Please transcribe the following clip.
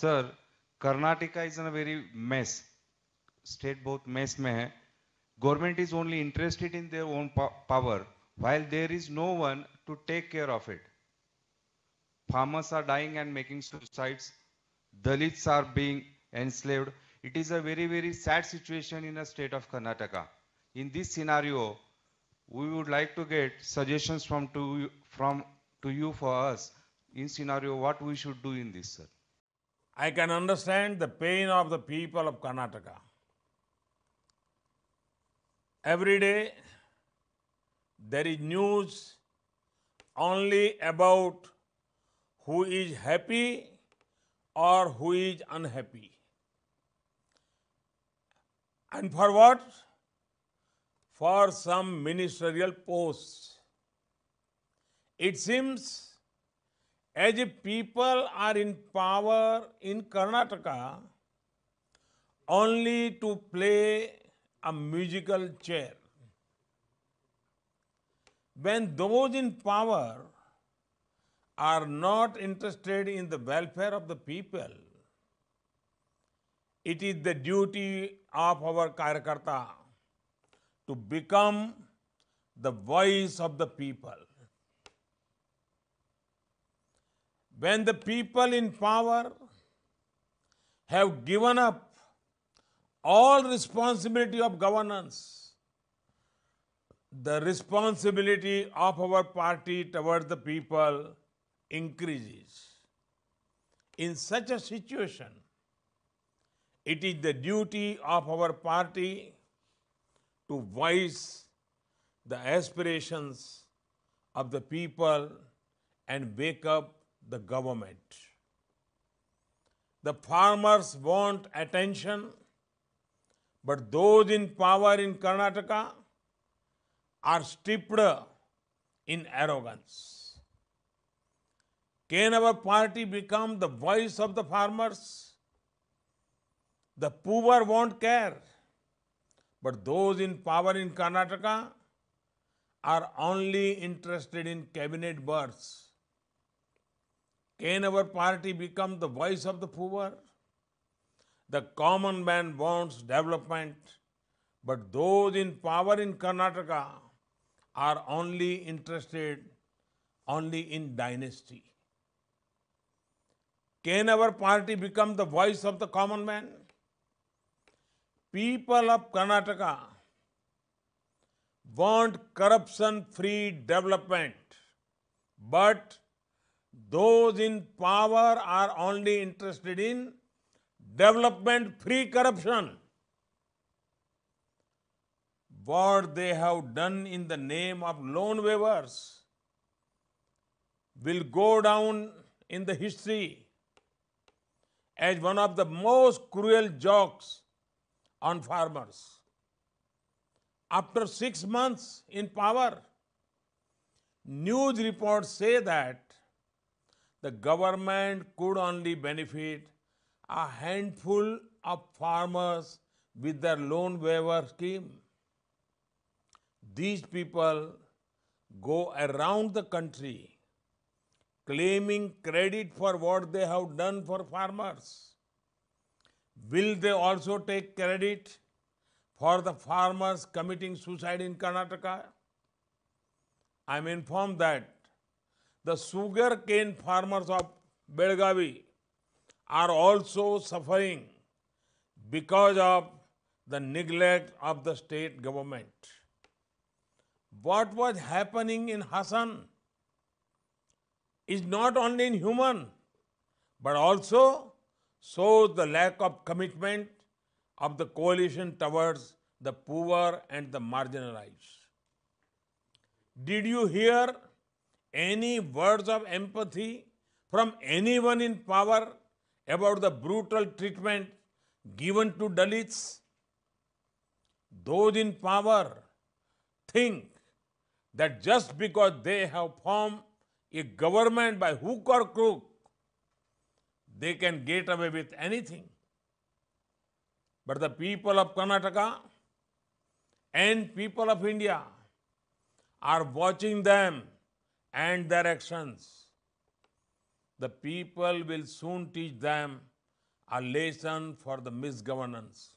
Sir, Karnataka is in a very mess state, बहुत mess में है. Government is only interested in their own power while there is no one to take care of it. Farmers are dying and making suicides. Dalits are being enslaved. It is a very, very sad situation in the state of Karnataka. In this scenario, we would like to get suggestions from to you for us in scenario what we should do in this, sir. I can understand the pain of the people of Karnataka. Every day there is news only about who is happy or who is unhappy. And for what? For some ministerial posts. It seems as if people are in power in Karnataka only to play a musical chair. When those in power are not interested in the welfare of the people, it is the duty of our Karyakarta to become the voice of the people. When the people in power have given up all responsibility of governance, the responsibility of our party towards the people increases. In such a situation, it is the duty of our party to voice the aspirations of the people and wake up the government. The farmers want attention, but those in power in Karnataka are steeped in arrogance. Can our party become the voice of the farmers? The poor won't care, but those in power in Karnataka are only interested in cabinet berths. Can our party become the voice of the poor? The common man wants development, but those in power in Karnataka are only interested only in dynasty. Can our party become the voice of the common man? People of Karnataka want corruption-free development, but those in power are only interested in development-free corruption. What they have done in the name of loan waivers will go down in the history as one of the most cruel jokes on farmers. After 6 months in power, news reports say that the government could only benefit a handful of farmers with their loan waiver scheme. These people go around the country claiming credit for what they have done for farmers. Will they also take credit for the farmers committing suicide in Karnataka? I am informed that the sugar cane farmers of Belgavi are also suffering because of the neglect of the state government. What was happening in Hassan is not only inhuman, but also shows the lack of commitment of the coalition towards the poor and the marginalized. Did you hear any words of empathy from anyone in power about the brutal treatment given to Dalits? Those in power think that just because they have formed a government by hook or crook, they can get away with anything. But the people of Karnataka and people of India are watching them and their actions. The people will soon teach them a lesson for the misgovernance.